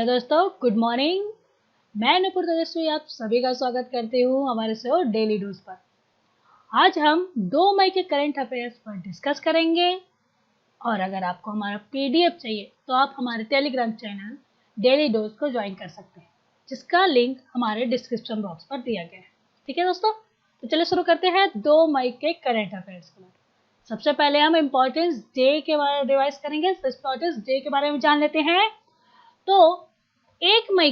Hello दोस्तों, good morning. मैं नुपुर तेजस्वी आप सभी का स्वागत करती हूँ हमारे शो डेली डोज पर। आज हम 2 मई के करंट अफेयर्स पर डिस्कस करेंगे और अगर आपको हमारा पीडीएफ चाहिए तो आप हमारे टेलीग्राम चैनल डेली डोज को ज्वाइन कर सकते हैं, जिसका लिंक हमारे डिस्क्रिप्शन बॉक्स पर दिया गया है। ठीक है दोस्तों, तो चलिए शुरू करते हैं 2 मई के करंट अफेयर्स को। सबसे पहले हम इम्पोर्टेंस डे के बारे में रिवाइज करेंगे। इम्पोर्टेंस डे के बारे में जान लेते हैं। तो 1 मई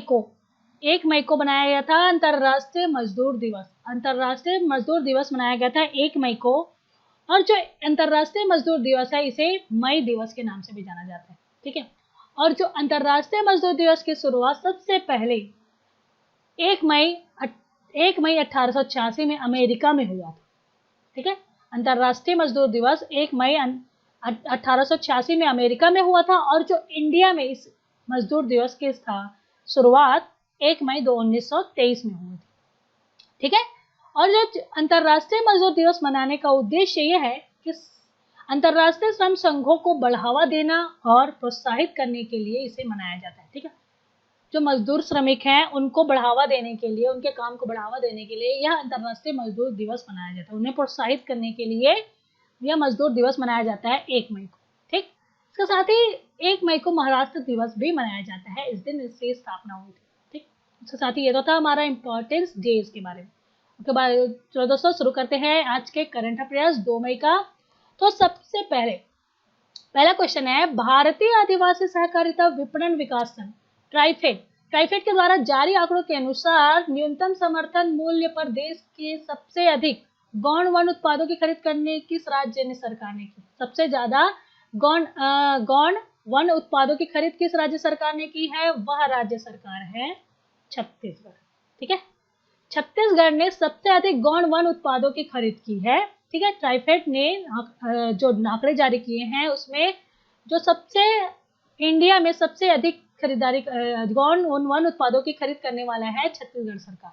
को बनाया गया था अंतर्राष्ट्रीय मजदूर दिवस। अंतर्राष्ट्रीय मजदूर दिवस मनाया गया था 1 मई को, और जो अंतर्राष्ट्रीय मजदूर दिवस है इसे मई दिवस के नाम से भी जाना जाता है। ठीक है, और जो अंतर्राष्ट्रीय मजदूर दिवस की शुरुआत सबसे पहले 1 मई 1886 में अमेरिका में हुआ था। ठीक है, अंतर्राष्ट्रीय मजदूर दिवस 1 मई 1886 में अमेरिका में हुआ था, और जो इंडिया में इस मजदूर दिवस की शुरुआत 1 मई 1923 में हुई थी। ठीक है, और जो अंतर्राष्ट्रीय मजदूर दिवस मनाने का उद्देश्य यह है कि अंतर्राष्ट्रीय श्रम संघों को बढ़ावा देना और प्रोत्साहित करने के लिए इसे मनाया जाता है। ठीक है, जो मजदूर श्रमिक हैं उनको बढ़ावा देने के लिए, उनके काम को बढ़ावा देने के लिए यह अंतर्राष्ट्रीय मजदूर दिवस मनाया जाता है। उन्हें प्रोत्साहित करने के लिए यह मजदूर दिवस मनाया जाता है 1 मई को। ठीक, इसके साथ ही 1 मई को महाराष्ट्र दिवस भी मनाया जाता है। इस दिन इसकी स्थापना हुई थी। ठीक, इसके साथ ही ये तो था हमारा इम्पोर्टेंस डेज के बारे में। उसके बाद चलो दोस्तों शुरू करते हैं आज के करंट अफेयर्स 2 मई का। तो सबसे पहला क्वेश्चन है, भारतीय आदिवासी सहकारिता विपणन विकास संघ ट्राइफेड के द्वारा जारी आंकड़ों के अनुसार न्यूनतम समर्थन मूल्य पर देश के सबसे अधिक गौण वन उत्पादों की खरीद करने किस राज्य ने सरकार ने की? सबसे ज्यादा गौण वन उत्पादों की खरीद किस राज्य सरकार ने की है? वह राज्य सरकार है छत्तीसगढ़। ठीक है, छत्तीसगढ़ ने सबसे अधिक गौण वन उत्पादों की खरीद की है। ठीक है, ट्राइफेड ने जो आंकड़े जारी किए हैं उसमें जो सबसे इंडिया में सबसे अधिक खरीदारी गौण वन उत्पादों की खरीद करने वाला है छत्तीसगढ़ सरकार।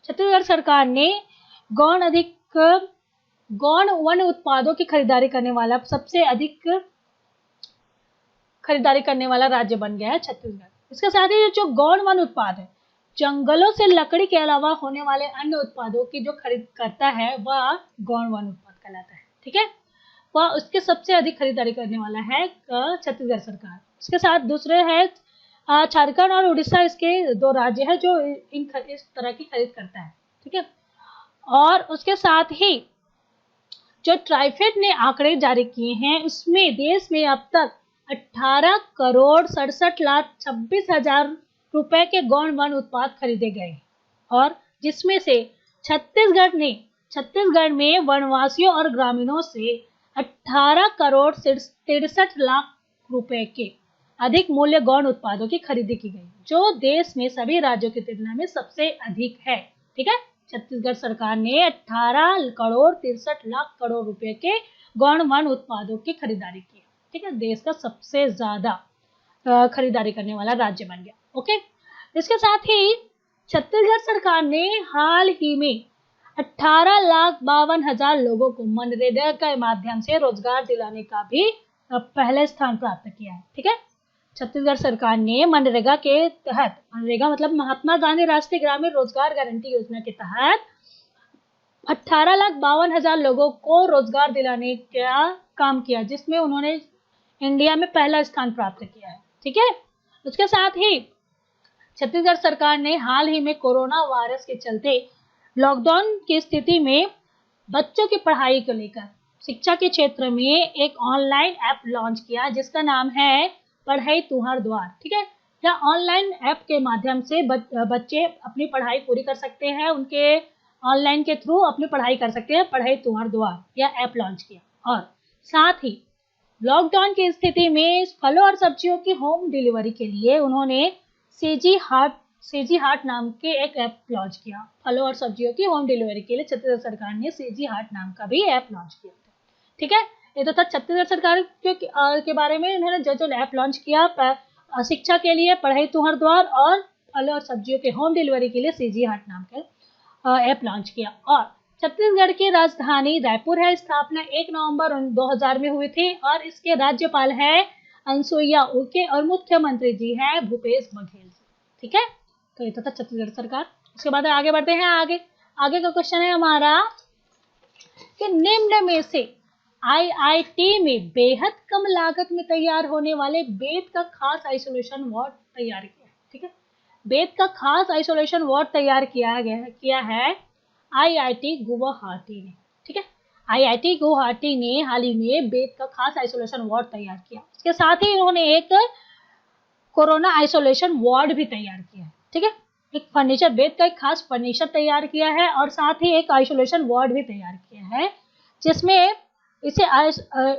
छत्तीसगढ़ सरकार ने गौण वन उत्पादों की खरीदारी करने वाला सबसे अधिक खरीदारी करने वाला राज्य बन गया है छत्तीसगढ़। इसके साथ ही जो गौण वन उत्पाद है, जंगलों से लकड़ी के अलावा होने वाले अन्य उत्पादों की जो खरीद करता है वह गौण वन उत्पाद कहलाता है। ठीक है, वह उसके सबसे अधिक खरीदारी करने वाला है छत्तीसगढ़ सरकार। इसके साथ दूसरे है झारखंड और उड़ीसा, इसके 2 राज्य है जो इस तरह की खरीद करता है। ठीक है, और उसके साथ ही जो ट्राइफेड ने आंकड़े जारी किए हैं उसमें देश में अब तक 18,67,26,000 रुपए के गौण वन उत्पाद खरीदे गए, और जिसमें से छत्तीसगढ़ में वनवासियों और ग्रामीणों से 18,63,00,000 रुपए के अधिक मूल्य गौण उत्पादों की खरीदी की गई, जो देश में सभी राज्यों की तुलना में सबसे अधिक है। ठीक है, छत्तीसगढ़ सरकार ने 18,63,00,000 करोड़ रुपए के गौण वन उत्पादों की खरीदारी की। ठीक है, देश का सबसे ज्यादा खरीदारी करने वाला राज्य बन गया। ओके, इसके साथ ही छत्तीसगढ़ सरकार ने हाल ही में 18,52,000 लोगों को मनरेगा के माध्यम से रोजगार दिलाने का भी पहले स्थान प्राप्त किया है। ठीक है, छत्तीसगढ़ सरकार ने मनरेगा के तहत, मनरेगा मतलब महात्मा गांधी राष्ट्रीय ग्रामीण रोजगार गारंटी योजना के तहत 18,52,000 लोगों को रोजगार दिलाने का काम किया, जिसमें उन्होंने इंडिया में पहला स्थान प्राप्त किया है। ठीक है, उसके साथ ही छत्तीसगढ़ सरकार ने हाल ही में कोरोना वायरस के चलते लॉकडाउन की स्थिति में बच्चों की पढ़ाई को लेकर शिक्षा के क्षेत्र में एक ऑनलाइन ऐप लॉन्च किया, जिसका नाम है पढ़ाई तुहर द्वार। ठीक है, यह ऑनलाइन ऐप के माध्यम से बच्चे अपनी पढ़ाई पूरी कर सकते हैं, उनके ऑनलाइन के थ्रू अपनी पढ़ाई कर सकते हैं। पढ़ाई तुहर द्वार यह ऐप लॉन्च किया, और साथ ही लॉकडाउन की स्थिति में फलों और सब्जियों की होम डिलीवरी के लिए उन्होंने सेजी हाट नाम के एक ऐप लॉन्च किया। फलों और सब्जियों की होम डिलीवरी के लिए छत्तीसगढ़ सरकार ने सेजी हाट नाम का भी ऐप लॉन्च किया था। ठीक है, ये तो था छत्तीसगढ़ सरकार के बारे में। उन्होंने जो ऐप लॉन्च किया शिक्षा के लिए पढ़ाई तुहर द्वार, और फलों और सब्जियों के होम डिलीवरी के लिए सेजी हाट नाम का ऐप लॉन्च किया। और छत्तीसगढ़ की राजधानी रायपुर है। स्थापना 1 नवंबर 2000 में हुई थी, और इसके राज्यपाल है अनसुईया उइके और मुख्यमंत्री जी हैं भूपेश बघेल जी। ठीक है, तो ये तो था छत्तीसगढ़ सरकार। उसके बाद आगे बढ़ते हैं। आगे आगे का क्वेश्चन है हमारा कि निम्न में से आईआईटी में बेहद कम लागत में तैयार होने वाले बेद का खास आइसोलेशन वार्ड तैयार किया है। ठीक है, बेद का खास आइसोलेशन वार्ड तैयार किया है आईआईटी गुवाहाटी ने। ठीक है, आईआईटी गुवाहाटी ने हाल ही में बेद का खास आइसोलेशन वार्ड तैयार किया। इसके साथ ही उन्होंने एक कोरोना आइसोलेशन वार्ड भी तैयार किया है। ठीक है, एक फर्नीचर बेड का एक खास फर्नीचर तैयार किया है और साथ ही एक आइसोलेशन वार्ड भी तैयार किया है, जिसमें इसे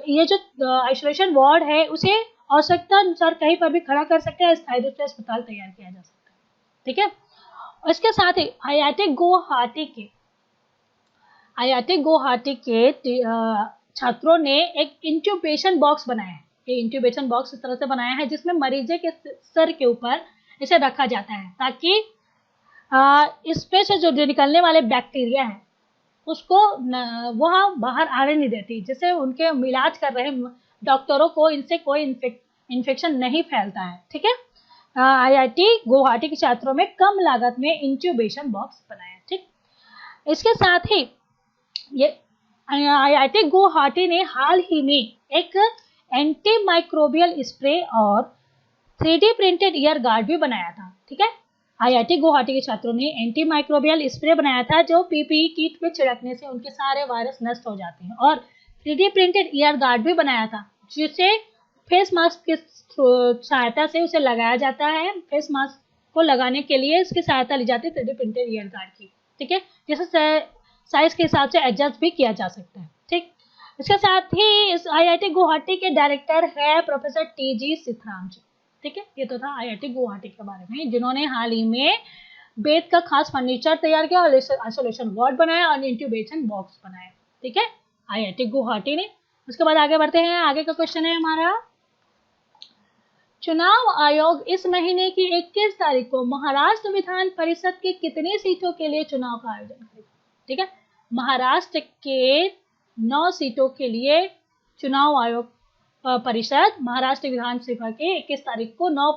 ये जो आइसोलेशन वार्ड है उसे आवश्यकता अनुसार कहीं पर भी खड़ा कर सकते हैं, स्थायी रूप से अस्पताल तैयार किया जा सकता है। ठीक है, और इसके साथ ही आईआईटी गुवाहाटी के छात्रों ने एक इंक्यूबेशन बॉक्स बनाया है। ये इंक्यूबेशन बॉक्स इस तरह से बनाया है जिसमें मरीजे के सर के ऊपर इसे रखा जाता है ताकि इसमें से जो निकलने वाले बैक्टीरिया है उसको वह बाहर आने नहीं देती, जिससे उनके इलाज कर रहे डॉक्टरों को इनसे कोई इन्फेक्शन नहीं फैलता है। ठीक है, आईआईटी गुवाहाटी के छात्रों में कम लागत में इंक्यूबेशन बॉक्स बनाया। ठीक, इसके साथ ही ये आईआईटी गुवाहाटी ने हाल ही में एक एंटी माइक्रोबियल स्प्रे और 3D प्रिंटेड ईयर गार्ड भी बनाया था। ठीक है, आईआईटी गुवाहाटी के छात्रों ने एंटी माइक्रोबियल स्प्रे बनाया था जो पीपीई किट पे छिड़कने से उनके सारे वायरस नष्ट हो जाते हैं, और 3D प्रिंटेड ईयर गार्ड भी बनाया था जिसे फेस मास्क की सहायता से उसे लगाया जाता है। फेस मास्क को लगाने के लिए इसकी सहायता ली जाती है 3D प्रिंटेड ईयर गार्ड की। ठीक है, जिसे साइज के हिसाब से एडजस्ट भी किया जा सकता है। ठीक, इसके साथ ही इस आईआईटी गुवाहाटी के डायरेक्टर है प्रोफेसर टीजी सीथराम जी। ठीक है, ये तो था आईआईटी गुवाहाटी के बारे में, जिन्होंने हाल ही में बेड का खास फर्नीचर तैयार किया और आइसोलेशन वार्ड बनाया और इंक्यूबेशन बॉक्स बनाया। ठीक है, आईआईटी गुवाहाटी ने। उसके बाद आगे बढ़ते हैं। आगे का क्वेश्चन है हमारा, चुनाव आयोग इस महीने की 21 तारीख को महाराष्ट्र विधान परिषद की कितनी सीटों के लिए चुनाव का आयोजन करेगा? ठीक है, महाराष्ट्र के 9 सीटों के लिए चुनाव आयोग परिषद महाराष्ट्र विधानसभा के 21 तारीख को 9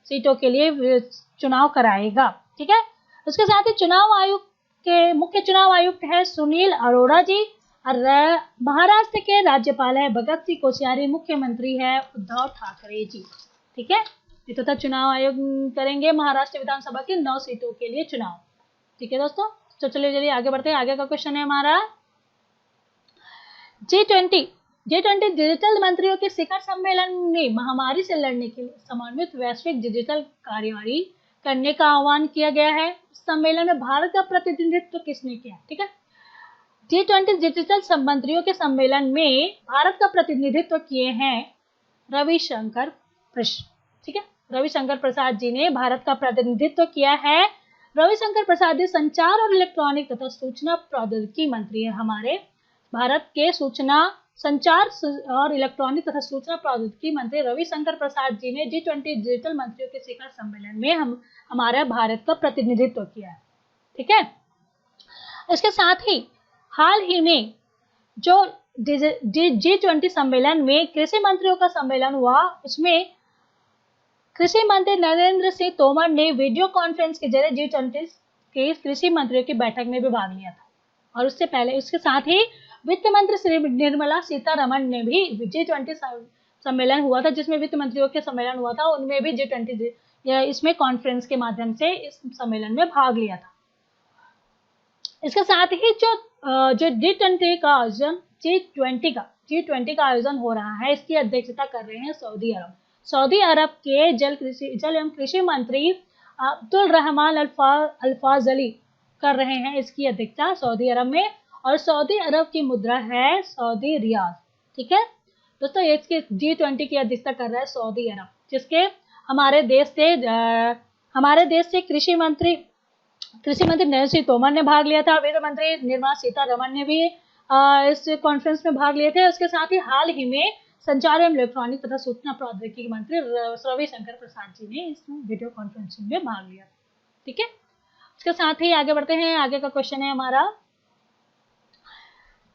सीटों के लिए चुनाव कराएगा। ठीक है, उसके साथ ही चुनाव आयोग के मुख्य चुनाव आयुक्त है सुनील अरोड़ा जी, और महाराष्ट्र के राज्यपाल है भगत सिंह कोश्यारी, मुख्यमंत्री है उद्धव ठाकरे जी। ठीक है, ये तो था चुनाव आयोग करेंगे महाराष्ट्र विधानसभा की 9 सीटों के लिए चुनाव। ठीक है दोस्तों, तो चलिए आगे बढ़ते हैं। आगे का क्वेश्चन है हमारा, G20 डिजिटल मंत्रियों के शिखर सम्मेलन में महामारी से लड़ने के लिए समन्वित वैश्विक डिजिटल कार्यवाही करने का आह्वान किया गया है। सम्मेलन में भारत का प्रतिनिधित्व किसने किया? ठीक है, G20 डिजिटल मंत्रियों के सम्मेलन में भारत का प्रतिनिधित्व किए हैं रविशंकर प्रसाद। ठीक है, रविशंकर प्रसाद जी ने भारत का प्रतिनिधित्व किया है। रविशंकर प्रसाद जी संचार और इलेक्ट्रॉनिक तथा सूचना प्रौद्योगिकी मंत्री है हमारे भारत के। सूचना संचार और इलेक्ट्रॉनिक तथा सूचना प्रौद्योगिकी मंत्री रविशंकर प्रसाद जी ने G20 डिजिटल मंत्रियों के शिखर सम्मेलन में हमारे भारत का प्रतिनिधित्व किया है। ठीक है, इसके साथ ही हाल ही में जो G20 सम्मेलन में कृषि मंत्रियों का सम्मेलन हुआ, उसमें कृषि मंत्री नरेंद्र सिंह तोमर ने वीडियो कॉन्फ्रेंस के जरिए G20 के कृषि मंत्रियों की बैठक में भी भाग लिया था। और उससे पहले उसके साथ ही वित्त मंत्री श्री निर्मला सीतारमण ने भी G20 सम्मेलन हुआ था, जिसमें वित्त मंत्रियों के सम्मेलन हुआ था, उनमें भी G20 इसमें कॉन्फ्रेंस के माध्यम से इस सम्मेलन में भाग लिया था। इसके साथ ही जो G20 का आयोजन हो रहा है, इसकी अध्यक्षता कर रहे हैं सऊदी अरब के जल एवं कृषि मंत्री अब्दुल रहमान अल्फाजली कर रहे हैं इसकी अध्यक्षता सऊदी अरब में, और सऊदी अरब की मुद्रा है सऊदी रियाल। ठीक है दोस्तों, इसके G20 की अध्यक्षता कर रहा है सऊदी अरब, जिसके हमारे देश से कृषि मंत्री नरेंद्र सिंह तोमर ने भाग लिया था। वित्त मंत्री निर्मला सीतारमण ने भी इस कॉन्फ्रेंस में भाग लिए थे। उसके साथ ही हाल ही में संचार एवं इलेक्ट्रॉनिक तथा सूचना प्रौद्योगिकी मंत्री रविशंकर प्रसाद जी ने इस वीडियो कॉन्फ्रेंसिंग में भाग लिया। ठीक है, इसके साथ ही आगे बढ़ते हैं। आगे का क्वेश्चन है हमारा,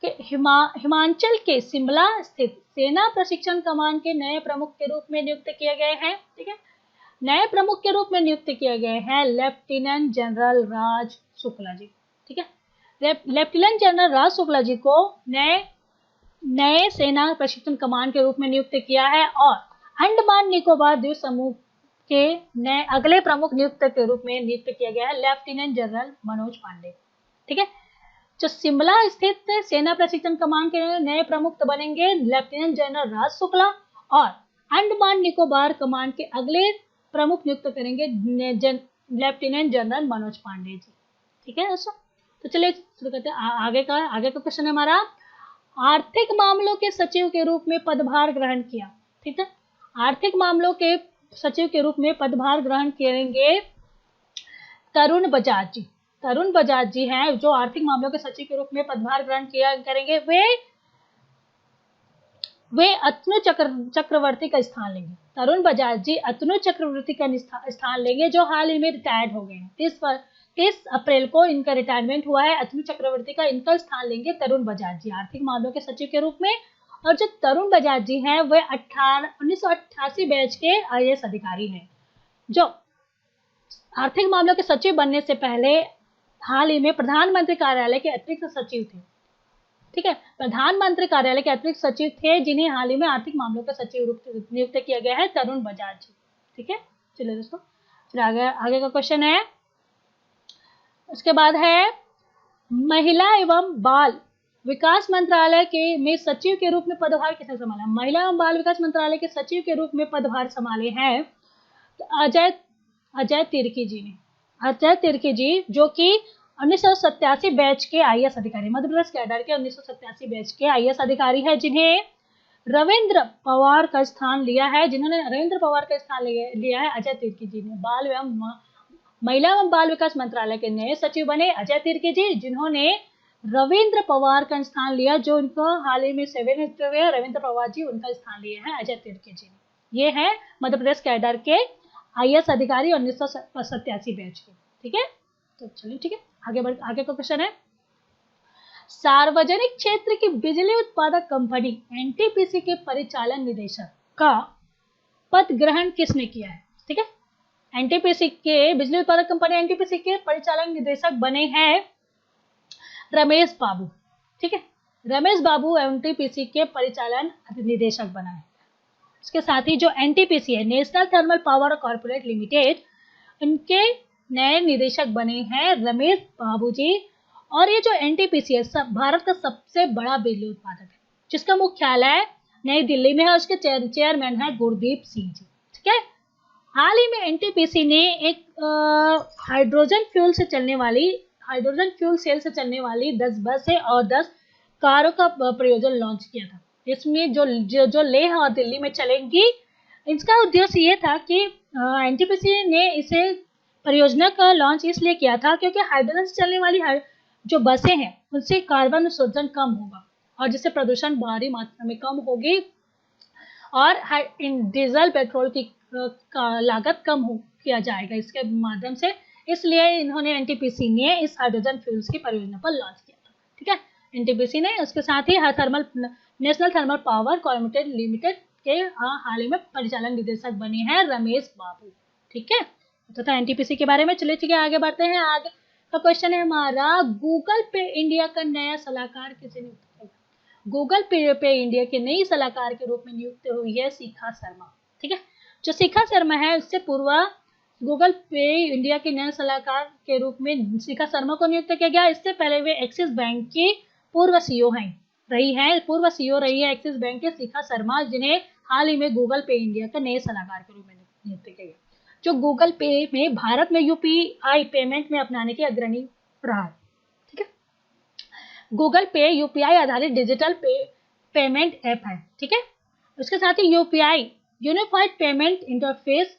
कि हिमाचल के शिमला स्थित सेना प्रशिक्षण कमान के नए प्रमुख के रूप में नियुक्त किए गए हैं। ठीक है, नए प्रमुख के रूप में नियुक्त किए गए हैं लेफ्टिनेंट जनरल राज शुक्ला जी। ठीक है, लेफ्टिनेंट जनरल राज शुक्ला जी को नए सेना प्रशिक्षण कमान के रूप में नियुक्त किया है और अंडमान निकोबार द्वीप समूह के नए अगले प्रमुख नियुक्त के रूप में नियुक्त किया गया है लेफ्टिनेंट जनरल मनोज पांडे। ठीक है, जो शिमला स्थित सेना प्रशिक्षण कमान के नए प्रमुख तो बनेंगे लेफ्टिनेंट जनरल राज शुक्ला और अंडमान निकोबार कमान के अगले प्रमुख नियुक्त करेंगे लेफ्टिनेंट जनरल मनोज पांडे जी। ठीक है दोस्तों, तो चलिए शुरू करते हैं। आगे का क्वेश्चन है हमारा, आर्थिक मामलों के सचिव के रूप में पदभार ग्रहण किया। ठीक है, आर्थिक मामलों के सचिव के रूप में पदभार ग्रहण करेंगे तरुण बजाज जी। तरुण बजाज जी हैं जो आर्थिक मामलों के सचिव के रूप में पदभार ग्रहण करेंगे। वे अतनु चक्रवर्ती का स्थान लेंगे। तरुण बजाज जी अतनु चक्रवर्ती का स्थान लेंगे जो हाल ही में रिटायर्ड हो गए हैं। 30 अप्रैल को इनका रिटायरमेंट हुआ है। अतनु चक्रवर्ती का इनका स्थान लेंगे तरुण बजाज जी आर्थिक मामलों के सचिव के रूप में। और जो तरुण बजाज जी हैं वे 1988 बैच के IAS अधिकारी हैं जो आर्थिक मामलों के सचिव बनने से पहले हाल ही में प्रधानमंत्री कार्यालय के अतिरिक्त सचिव थे। ठीक है, प्रधानमंत्री कार्यालय के अतिरिक्त सचिव थे जिन्हें हाल ही में आर्थिक मामलों के सचिव नियुक्त किया गया है तरुण बजाज जी। ठीक है, चलिए दोस्तों फिर आगे का क्वेश्चन है। उसके बाद है, महिला एवं बाल विकास मंत्रालय के में सचिव के रूप में पदभार किसने संभाला? महिला एवं बाल विकास मंत्रालय के सचिव के रूप में पदभार संभाले हैं तो अजय तिर्की जी ने। अजय तिर्की जी जो कि 1987 बैच के IAS अधिकारी, मध्य प्रदेश कैडर के 1987 बैच के IAS अधिकारी है जिन्हें रविंद्र पवार का स्थान लिया है। जिन्होंने रविंद्र पवार का स्थान लिया है अजय तिर्की जी ने। महिला एवं बाल विकास मंत्रालय के नए सचिव बने अजय तिर्की जी जिन्होंने रविंद्र पवार का स्थान लिया, जो उनको हाल ही में सेवानिवृत्त हुए रविंद्र पवार जी उनका स्थान लिए हैं अजय तिर्की जी ने। ये है मध्य प्रदेश कैडर के IAS अधिकारी 1987 बैच के। ठीक है, तो चलिए ठीक है आगे का क्वेश्चन है, सार्वजनिक क्षेत्र की बिजली उत्पादक कंपनी NTPC के परिचालन निदेशक का पद ग्रहण किसने किया है? ठीक है, NTPC के बिजली उत्पादक कंपनी NTPC के परिचालन निदेशक बने हैं रमेश बाबू। ठीक है, रमेश बाबू NTPC के परिचालन निदेशक बना है। इसके साथ ही जो NTPC है national thermal power corporate limited, इनके नए निदेशक बने हैं रमेश बाबू जी। और ये जो NTPC है भारत का सबसे बड़ा बिजली उत्पादक है जिसका मुख्यालय नई दिल्ली में है। उसके चेयरमैन है गुरदीप सिंह जी। ठीक है, हाल ही में NTPC ने एक हाइड्रोजन फ्यूल सेल से चलने वाली 10 बसें और 10 कारों का प्रयोजन लॉन्च किया था। इसमें जो लेह और दिल्ली में चलेंगी, इसका उद्देश्य ये था कि NTPC ने इसे परियोजना का लॉन्च इसलिए किया था क्योंकि हाइड्रोजन से चलने वाली जो बसें हैं उनसे कार्बन उत्सर्जन कम होगा और जिससे प्रदूषण भारी मात्रा में कम होगी और डीजल पेट्रोल की लागत कम किया जाएगा इसके माध्यम से। इसलिए इन्होंने NTPC ने इस हाइड्रोजन फ्यूल्स की परियोजना पर लॉन्च किया था। ठीक है, NTPC ने उसके साथ ही national thermal power corporate limited के हाल ही में परिचालन निदेशक बने हैं रमेश बाबू। ठीक है, तो था NTPC के बारे में। चलिए ठीक है आगे बढ़ते हैं। आगे का क्वेश्चन है हमारा, गूगल पे इंडिया का नया सलाहकार किसे नियुक्त किया? गूगल पे इंडिया के नई सलाहकार के रूप में नियुक्त हुई है शिखा शर्मा। ठीक है, जो शिखा शर्मा है उससे पूर्व गूगल पे इंडिया के नए सलाहकार के रूप में शिखा शर्मा को नियुक्त किया गया। इससे पहले वे एक्सिस बैंक की पूर्व CEO रही है एक्सिस बैंक के शिखा शर्मा, जिन्हें हाल ही में गूगल पे इंडिया का नए सलाहकार के रूप में नियुक्त किया गया, जो गूगल पे में भारत में UPI पेमेंट में अपनाने की अग्रणी रहा। ठीक है, गूगल पे UPI आधारित डिजिटल पेमेंट ऐप है। ठीक है, उसके साथ ही UPI यूनिफाइड पेमेंट इंटरफेस,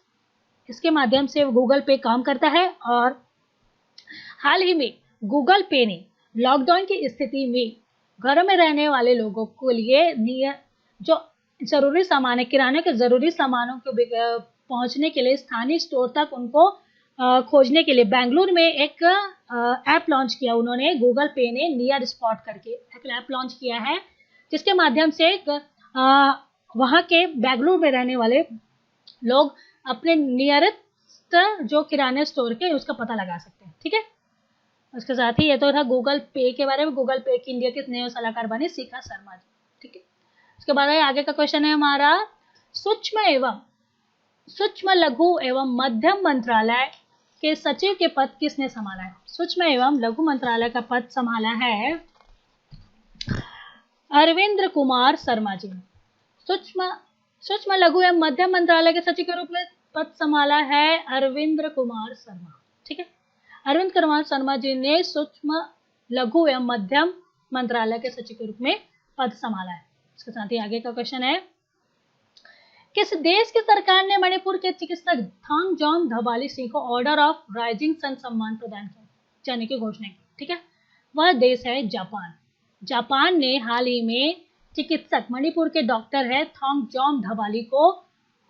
इसके माध्यम से गूगल पे काम करता है। और हाल ही में गूगल पे ने लॉकडाउन की स्थिति में घरों में रहने वाले लोगों को लिए जो जरूरी सामान है, किराने के जरूरी सामानों को पहुंचने के लिए स्थानीय स्टोर तक उनको खोजने के लिए बेंगलुरु में एक ऐप लॉन्च किया उन्होंने। गूगल पे ने नियर स्पॉट करके एक ऐप लॉन्च किया है, जिसके माध्यम से वहाँ के बेंगलुरु में रहने वाले लोग अपने नियरेस्ट जो किराने स्टोर के उसका पता लगा सकते हैं। ठीक है, उसके साथ ही ये तो था गूगल पे के बारे में। गूगल पे की इंडिया के नए सलाहकार बने शिखा शर्मा जी। ठीक है, उसके बाद आगे का क्वेश्चन है हमारा, सूक्ष्म लघु एवं मध्यम मंत्रालय के सचिव के पद किसने संभाला है? सूक्ष्म एवं लघु मंत्रालय का पद संभाला है अरविंद कुमार शर्मा जी ने। सूक्ष्म लघु एवं मध्यम मंत्रालय के सचिव के रूप में पद संभाला है अरविंद कुमार शर्मा। ठीक है, अरविंद कुमार शर्मा जी ने सूक्ष्म लघु एवं मध्यम मंत्रालय के सचिव के रूप में पद संभाला है। इसके साथ ही आगे का क्वेश्चन है, किस देश की सरकार ने मणिपुर के चिकित्सक थांगजोम धबाली सिंह को ऑर्डर ऑफ राइजिंग सन सम्मान प्रदान करने की घोषणा की? ठीक है, वह देश है जापान। जापान ने हाल ही में चिकित्सक मणिपुर के डॉक्टर है थांगजोम धबाली को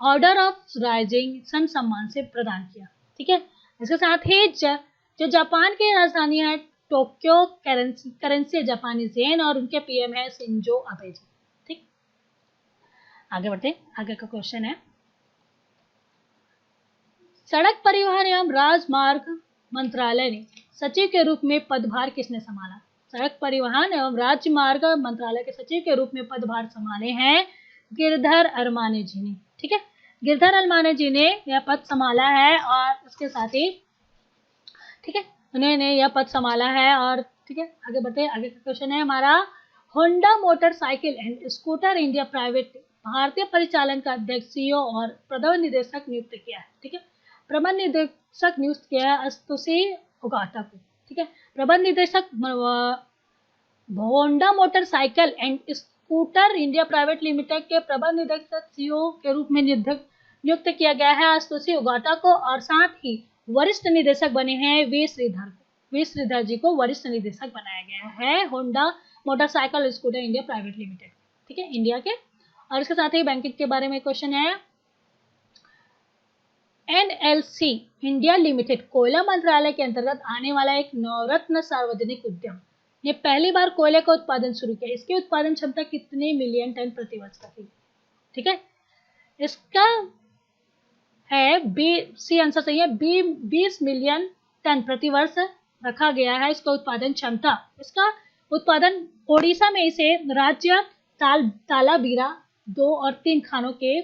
ऑर्डर ऑफ राइजिंग सन सम्मान से प्रदान किया। ठीक है, इसके साथ ही जो जापान की राजधानी है टोक्यो करेंसी जापानी येन और उनके पीएम है शिंजो अबे जी। ठीक, आगे बढ़ते, आगे का क्वेश्चन है, सड़क परिवहन एवं राजमार्ग मंत्रालय ने सचिव के रूप में पदभार किसने संभाला? सड़क परिवहन एवं राजमार्ग मंत्रालय के सचिव के रूप में पदभार संभाले हैं गिरधर अरमाने जी ने। ठीक है, गिरधर अरमाने जी ने यह पद संभाला है और उसके साथ ही ठीक है उन्होंने यह पद संभाला है। और ठीक है, आगे बढ़ते, आगे का क्वेश्चन है हमारा, Honda motorcycle and scooter India private भारतीय परिचालन का अध्यक्ष सीईओ और प्रबंध निदेशक नियुक्त किया है। ठीक है, प्रबंध निदेशक नियुक्त किया है अस्तुषी उगाटा को। ठीक है, प्रबंध निदेशक Honda motorcycle and scooter India private limited के प्रबंध निदेशक सीईओ के रूप में नियुक्त किया गया है अस्तुषी उगाटा को, और साथ ही वरिष्ठ निदेशक बने हैं वी श्रीधर जी को वरिष्ठ निदेशक बनाया गया है Honda motorcycle scooter India private limited. ठीक है, इंडिया के। और इसके साथ ही बैंकिंग के बारे में क्वेश्चन है, एनएलसी इंडिया लिमिटेड कोयला मंत्रालय के अंतर्गत आने वाला एक नवरत्न सार्वजनिक उद्यम ने पहली बार कोयले का उत्पादन शुरू किया। इसकी उत्पादन क्षमता कितने मिलियन टन प्रति वर्ष की? ठीक है, इसका है सी आंसर सही है 20 मिलियन टन प्रति वर्ष रखा गया है इसका उत्पादन क्षमता। इसका उत्पादन ओडिशा में इसे राज्य तालाबीरा 2 और 3 खानों के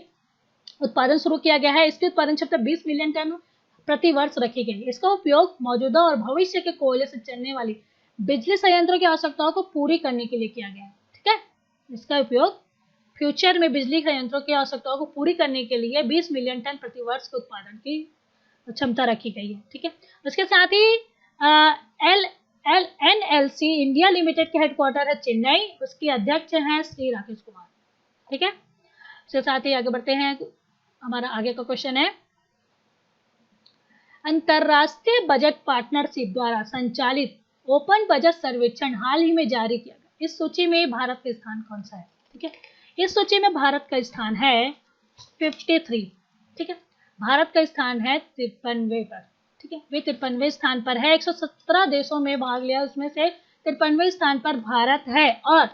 उत्पादन शुरू किया गया है। इसकी उत्पादन क्षमता 20 मिलियन टन प्रति वर्ष रखी गई। इसका उपयोग मौजूदा और भविष्य के कोयले से चलने वाली बिजली संयंत्रों की आवश्यकताओं को पूरी करने के लिए किया गया है। ठीक है, इसका उपयोग फ्यूचर में बिजली संयंत्रों की आवश्यकताओं को पूरी करने के लिए 20 मिलियन टन प्रति वर्ष के उत्पादन की क्षमता रखी गई है। ठीक है, उसके साथ ही एनएलसी इंडिया लिमिटेड के हेडक्वार्टर है चेन्नई, उसके अध्यक्ष हैं श्री राकेश कुमार। ठीक है, उसके साथ ही आगे बढ़ते हैं, हमारा आगे का क्वेश्चन है, अंतरराष्ट्रीय बजट पार्टनरशिप द्वारा संचालित ओपन बजट सर्वेक्षण हाल ही में जारी किया गया। इस सूची में भारत का स्थान कौन सा है? ठीक है, इस सूची में भारत का स्थान है 53। ठीक है, भारत का स्थान है 53वें पर। ठीक है, वे 53वें स्थान पर है। 117 देशों में भाग लिया, उसमें से 53वें स्थान पर भारत है। और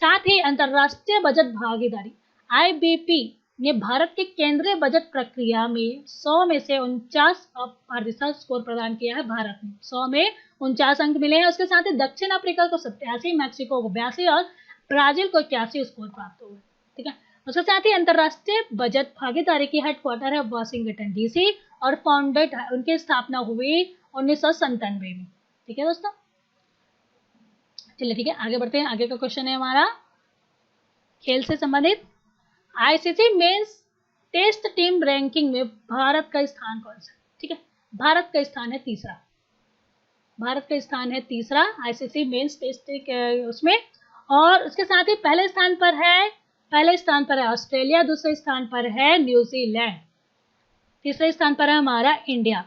साथ ही अंतरराष्ट्रीय बजट भागीदारी IBP ने भारत के केंद्रीय बजट प्रक्रिया में 100 में से 49% स्कोर प्रदान किया है। भारत ने 100 में 49 अंक मिले हैं। उसके साथ ही दक्षिण अफ्रीका को 87, मैक्सिको को 82 और ब्राजील को 81 स्कोर प्राप्त हुए। ठीक है, उसके साथ ही अंतरराष्ट्रीय बजट भागीदारी की हेडक्वार्टर है वाशिंगटन DC और फाउंडेड उनकी स्थापना हुई 1997 में। ठीक है दोस्तों, चलिए ठीक है, आगे बढ़ते हैं। आगे का क्वेश्चन है हमारा खेल से संबंधित, ICC men's test team ranking में भारत का स्थान कौन सा? ठीक है, भारत का स्थान है तीसरा। भारत का स्थान है तीसरा ICC मेंस टेस्ट उसमें। और उसके साथ ही पहले स्थान पर है ऑस्ट्रेलिया, दूसरे स्थान पर है न्यूजीलैंड, तीसरे स्थान पर है हमारा इंडिया।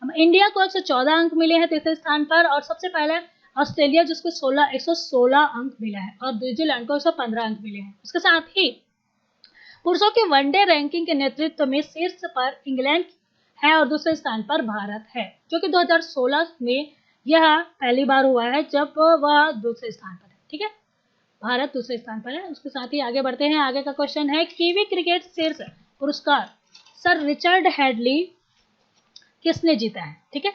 इंडिया को 114 अंक मिले हैं तीसरे स्थान पर, और सबसे पहले ऑस्ट्रेलिया जिसको 116 अंक मिला है, और न्यूजीलैंड को 115 अंक मिले हैं। उसके साथ ही पुरुषों की वनडे रैंकिंग के नेतृत्व में शीर्ष पर इंग्लैंड है और दूसरे स्थान पर भारत है, जो कि 2016 में यह पहली बार हुआ है जब वह दूसरे स्थान पर है। ठीक है, भारत दूसरे स्थान पर है। उसके साथ ही आगे बढ़ते हैं। आगे का क्वेश्चन है, कीवी क्रिकेट शीर्ष पुरस्कार सर रिचर्ड हैडली किसने जीता है? ठीक है,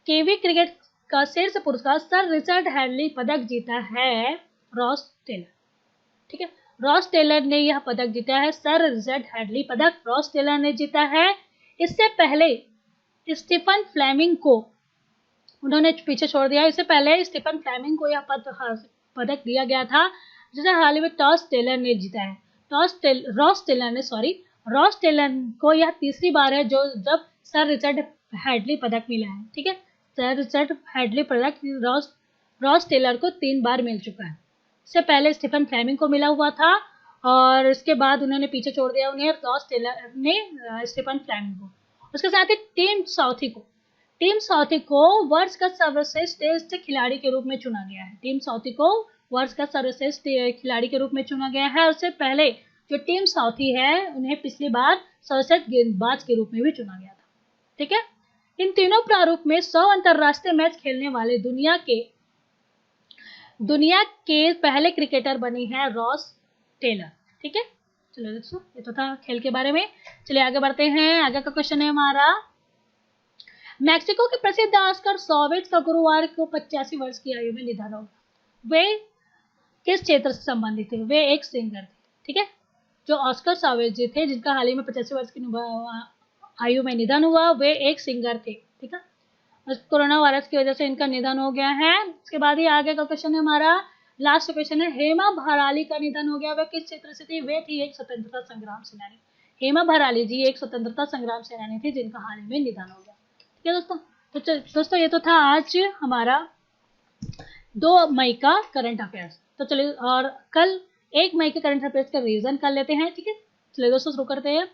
कीवी क्रिकेट का शीर्ष पुरस्कार सर रिचर्ड हैडली पदक जीता है रॉस टेलर। ठीक है, रॉस टेलर ने यह पदक जीता है। सर रिचर्ड हैडली पदक रॉस टेलर ने जीता है। इससे पहले स्टीफन फ्लेमिंग को उन्होंने पीछे छोड़ दिया। इससे पहले स्टीफन फ्लेमिंग को यह पदक दिया गया था, जिसे हाल ही में रॉस टेलर ने जीता है। रॉस टेलर को यह तीसरी बार है जब सर रिचर्ड हैडली पदक मिला है। ठीक है, सर रिचर्ड हैडली पदक रॉस टेलर को 3 बार मिल चुका है। इससे पहले स्टीफन फ्लेमिंग को मिला हुआ था और इसके बाद उन्होंने पीछे छोड़ दिया उन्हें रॉस टेलर ने स्टीफन फ्लेमिंग को। उसके साथ ही टीम साउथी को वर्ष का सर्वश्रेष्ठ टेस्ट खिलाड़ी के रूप में चुना गया है। टीम साउथी को वर्ष का सर्वश्रेष्ठ खिलाड़ी के रूप में चुना गया है। उससे पहले जो टीम साउथी है उन्हें पिछली बार सर्वश्रेष्ठ गेंदबाज के रूप में भी चुना गया था। ठीक है, इन तीनों प्रारूप में 100 अंतरराष्ट्रीय मैच खेलने वाले दुनिया के पहले क्रिकेटर बनी है रॉस टेलर। ठीक है, चलो दोस्तों ये तो था खेल के बारे में। चलिए आगे बढ़ते हैं। आगे का क्वेश्चन है हमारा, मैक्सिको के प्रसिद्ध ऑस्कर सावेज का गुरुवार को 85 वर्ष की आयु में निधन हो गया। वे किस क्षेत्र से संबंधित थे? वे एक सिंगर थे। ठीक है, जो ऑस्कर सावेज जी थे जिनका हाल ही में 85 वर्ष की आयु में निधन हुआ, वे एक सिंगर थे। ठीक है, कोरोना वायरस की वजह से इनका निधन हो गया है। उसके बाद ही आगे का क्वेश्चन है हमारा, लास्ट क्वेश्चन है, हेमा भराली का निधन हो गया। वे किस क्षेत्र से थी? वे थी एक स्वतंत्रता संग्राम सेनानी। हेमा भराली जी एक स्वतंत्रता संग्राम सेनानी थी जिनका हाल ही में निधन हो गया। ठीक है दोस्तों, तो दोस्तों ये तो था आज हमारा 2 मई का करंट अफेयर्स। तो चलिए और कल 1 मई के करंट अफेयर्स का रिवीजन कर लेते हैं। ठीक है, चलिए दोस्तों शुरू करते हैं।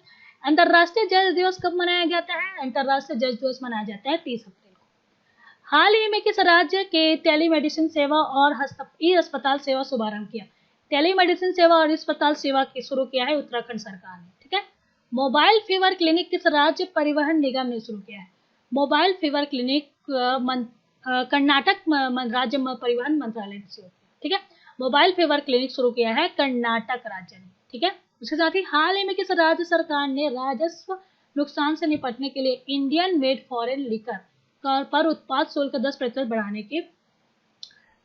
अंतर्राष्ट्रीय जज दिवस कब मनाया जाता है? अंतर्राष्ट्रीय जज दिवस मनाया जाता है 30 अप्रैल को। हाल ही में किस राज्य के टेलीमेडिसिन सेवा और ई अस्पताल सेवा शुभारंभ किया? टेलीमेडिसिन सेवा और अस्पताल सेवा शुरू किया है उत्तराखंड सरकार ने। ठीक है, मोबाइल फीवर क्लिनिक किस राज्य परिवहन निगम ने शुरू किया है? मोबाइल फीवर क्लिनिक कर्नाटक राज्य परिवहन मंत्रालय ने शुरू किया। ठीक है, मोबाइल फीवर क्लिनिक शुरू किया है कर्नाटक राज्य ने। ठीक है, उसके साथ ही हाल ही में किस राज्य सरकार ने राजस्व नुकसान से निपटने के लिए इंडियन मेड फॉरेन लिकर पर उत्पाद शुल्क 10% बढ़ाने की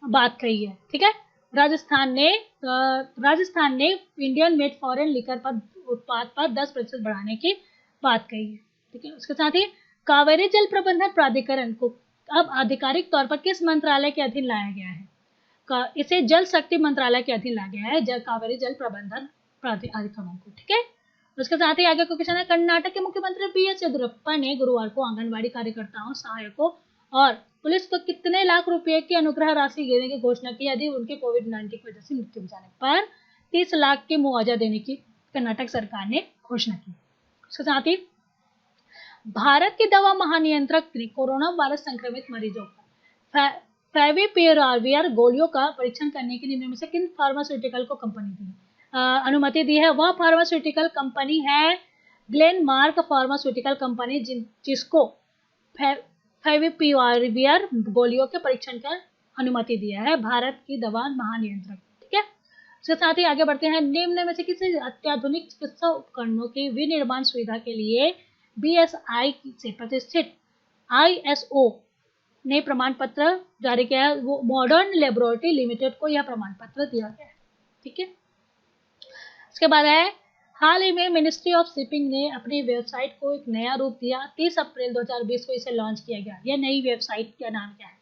बात कही है? ठीक है, राजस्थान ने इंडियन मेड फॉरेन लिकर पर उत्पाद पर 10% बढ़ाने की बात कही है। ठीक है, उसके साथ ही कावेरी जल प्रबंधन प्राधिकरण को अब आधिकारिक तौर पर किस मंत्रालय के अधीन लाया गया है? इसे जल शक्ति मंत्रालय के अधीन लाया गया है, कावेरी जल प्रबंधन प्राधिकरण को। ठीक है, उसके साथ ही आगे का क्वेश्चन है, कर्नाटक के मुख्यमंत्री बीएस येदियुरप्पा ने गुरुवार को आंगनबाड़ी कार्यकर्ताओं, सहायकों और पुलिस को कितने लाख रुपए की अनुग्रह राशि देने की घोषणा की यदि उनके कोविड-19 की वजह से मृत्यु हो जाने पर 30 लाख की मुआवजा देने की कर्नाटक सरकार ने घोषणा की। उसके साथ ही भारत के दवा महानियंत्रक ने कोरोना वायरस संक्रमित मरीजों को फेविपिराविर गोलियों का परीक्षण करने के नियम में से किन फार्मास्यूटिकल को कंपनी दी अनुमति दी है? वह फार्मास्यूटिकल कंपनी है ग्लेनमार्क फार्मास्यूटिकल कंपनी जिसको फेविपिराविर गोलियों के परीक्षण का अनुमति दिया है भारत की दवा महानियंत्रक। ठीक है, इसके साथ ही आगे बढ़ते हैं। निम्न में से किसी अत्याधुनिक चिकित्सा उपकरणों की विनिर्माण सुविधा के लिए BSI से प्रतिष्ठित ISO ने प्रमाण पत्र जारी किया है? वो मॉडर्न लेबोरेटरी लिमिटेड को यह प्रमाण पत्र दिया गया है। ठीक है, इसके बाद है, हाल ही में मिनिस्ट्री ऑफ शिपिंग ने अपनी वेबसाइट को एक नया रूप दिया। 30 अप्रैल 2020 को इसे लॉन्च किया गया। यह नई वेबसाइट का नाम क्या है?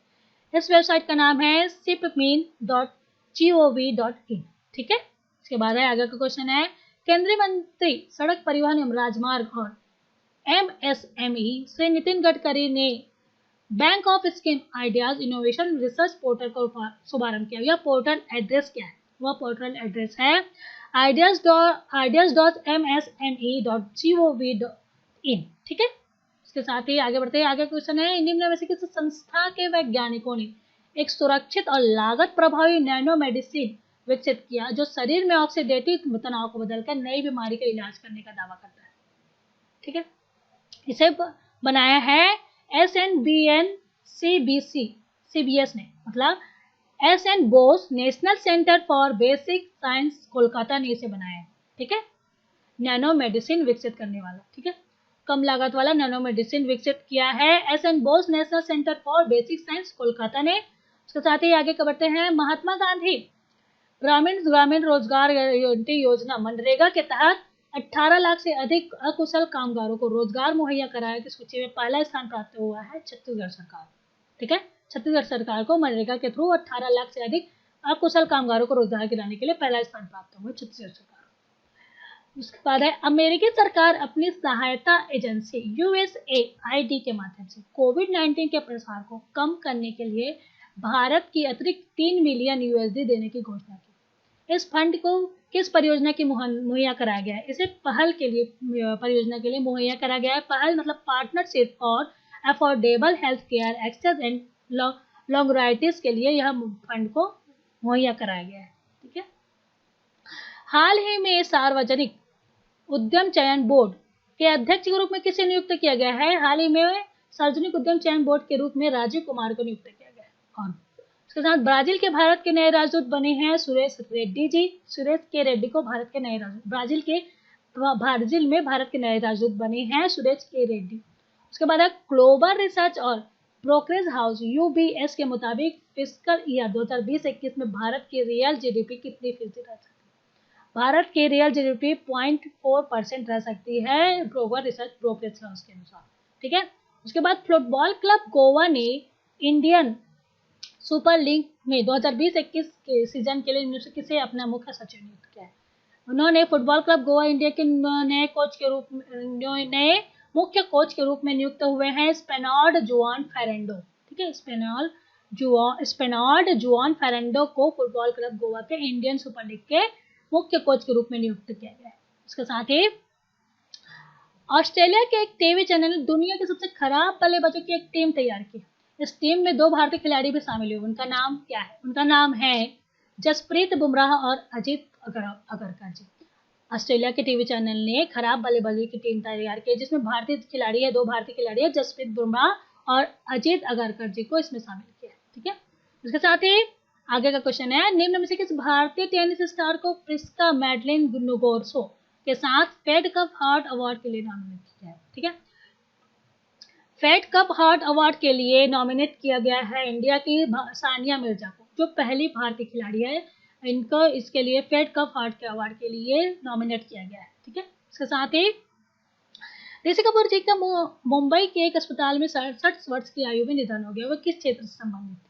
इस वेबसाइट का नाम है shipmean.gov.in। ठीक है, इसके बाद है आगे का क्वेश्चन है, केंद्रीय मंत्री सड़क परिवहन एवं राजमार्ग और MSME से नितिन गडकरी ने bank of scheme ideas innovation research portal का शुभारंभ किया। यह पोर्टल एड्रेस क्या है? वह पोर्टल एड्रेस है ideas.msme.gov.in। ठीक है, इसके साथ ही आगे बढ़ते हैं। आगे क्वेश्चन है, निम्न में से किस संस्था के वैज्ञानिकों ने एक सुरक्षित और लागत प्रभावी नैनो मेडिसिन विकसित किया जो शरीर में ऑक्सीडेटिव तनाव को बदलकर नई बीमारी का इलाज करने का दावा करता है? ठीक है, इसे बनाया है CBS ने, मतलब SN Bose national centre for basic science Kolkata ने इसे बनाया है। ठीक है, नैनो मेडिसिन विकसित करने वाला। ठीक है, कम लागत वाला नैनो मेडिसिन विकसित किया है SN Bose national centre for basic science Kolkata ने। उसके साथ ही आगे बढ़ते हैं। महात्मा गांधी ग्रामीण रोजगार योजना मनरेगा के तहत 18 लाख से अधिक अकुशल कामगारों को रोजगार मुहैया कराने की सूची में पहला स्थान प्राप्त हुआ है छत्तीसगढ़ सरकार। ठीक है, छत्तीसगढ़ सरकार को मनरेगा के थ्रू 18 लाख से अधिक अकुशल कामगारों को रोजगार दिलाने के लिए पहला स्थान प्राप्त हुआ छत्तीसगढ़ सरकार। उसके बाद है अमेरिकी सरकार अपनी सहायता एजेंसी USAID के माध्यम से कोविड-19 के प्रसार को कम करने के लिए भारत की अतिरिक्त 3 मिलियन USD देने की घोषणा की। इस फंड को किस परियोजना की मुहैया कराया गया है? इसे पहल के लिए परियोजना के लिए मुहैया कराया गया है। पहल मतलब partnership for affordable health care access and लॉन्गराइटिस के लिए यह फंड को मुहैया कराया गया है। ठीक है, हाल ही में सार्वजनिक उद्यम चयन बोर्ड के अध्यक्ष के रूप में किसे नियुक्त किया गया है? हाल ही में सार्वजनिक उद्यम चयन बोर्ड के रूप में राजीव कुमार को नियुक्त किया गया है। और इसके साथ ब्राजील के भारत के नए राजदूत बने हैं सुरेश रेड्डी जी। सुरेश के रेड्डी को भारत के नए राजदूत, ब्राजील में भारत के नए राजदूत बने हैं सुरेश के रेड्डी। उसके बाद ग्लोबल रिसर्च और ब्रोकरेज हाउस UBS के मुताबिक फिस्कल ईयर 2020-21 में भारत की रियल GDP कितनी फीसदी रह सकती है? भारत की रियल GDP 0.4% रह सकती है ग्लोबल रिसर्च ब्रोकरेज हाउस के अनुसार। ठीक है, उसके बाद फुटबॉल क्लब गोवा ने इंडियन सुपर लीग में 2020-21 के सीजन के लिए किसे अपना मुख्य सचिव नियुक्त किया है? उन्होंने फुटबॉल क्लब गोवा इंडिया के नए मुख्य कोच के रूप में नियुक्त हुए हैं स्पेनार्ड जुआन फेरेंडो। ठीक है, स्पेनार्ड जुआन फेरेंडो को फुटबॉल क्लब गोवा के इंडियन सुपर लीग के मुख्य कोच के रूप में नियुक्त किया गया है। इसके साथ ही ऑस्ट्रेलिया के एक टीवी चैनल ने दुनिया के सबसे खराब बल्लेबाजों की एक टीम तैयार की। इस टीम में 2 भारतीय खिलाड़ी भी शामिल हुए। उनका नाम क्या है? उनका नाम है जसप्रीत बुमराह और अजीत अगरकर जी। ऑस्ट्रेलिया के टीवी चैनल ने खराब बल्लेबाजों की टीम तैयार की जिसमें भारतीय खिलाड़ी है, 2 भारतीय खिलाड़ी है, जसप्रीत बुमराह और अजीत अगरकर जी को इसमें शामिल किया। ठीक है, इसके साथ ही आगे का क्वेश्चन है निम्न में से किस भारतीय टेनिस स्टार को प्रिस्का मैडलिन गुनगोरसो के साथ फेड कप हार्ट अवार्ड के लिए नॉमिनेट किया है? ठीक है, फेड कप हार्ट अवार्ड के लिए नॉमिनेट किया गया है इंडिया की सानिया मिर्जा को, जो पहली भारतीय खिलाड़ी है। इनको इसके लिए फेड कप हार्ट के अवार्ड के लिए नॉमिनेट किया गया है। ठीक है, इसके साथ ही ऋषि कपूर जी का मुंबई के एक अस्पताल में 67 वर्ष की आयु में निधन हो गया। वह किस क्षेत्र से संबंधित थे?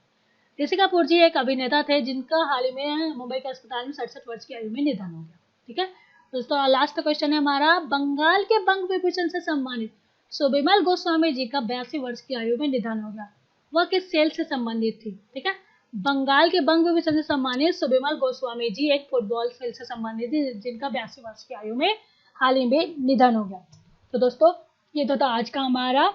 ऋषि कपूर जी एक अभिनेता थे जिनका हाल ही में मुंबई के अस्पताल में 67 वर्ष की आयु में निधन हो गया। ठीक है, दोस्तों लास्ट क्वेश्चन है हमारा बंगाल के बंग विभूषण से सम्मानित सुबिमल गोस्वामी जी का 82 वर्ष की आयु में निधन हो गया। वह किस सेल से संबंधित थी? ठीक है, बंगाल के बंग विभूषण से सम्मानित सुबिमल गोस्वामी जी एक फुटबॉल खेल से संबंधित थी जिनका 82 वर्ष की आयु में हाल ही में निधन हो गया। तो दोस्तों ये तो था आज का हमारा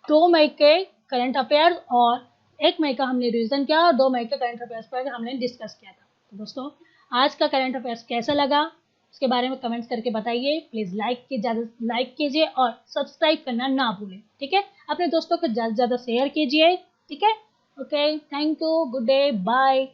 2 मई के करंट अफेयर्स और 1 मई का हमने रिवीजन किया और 2 मई के करंट अफेयर्स पर हमने डिस्कस किया था। तो दोस्तों आज का करंट अफेयर्स कैसा लगा उसके बारे में कमेंट्स करके बताइए। प्लीज़ लाइक कीजिए और सब्सक्राइब करना ना भूलें। ठीक है, अपने दोस्तों को ज़्यादा से ज़्यादा शेयर कीजिए। ठीक है, okay, thank you, good day, bye.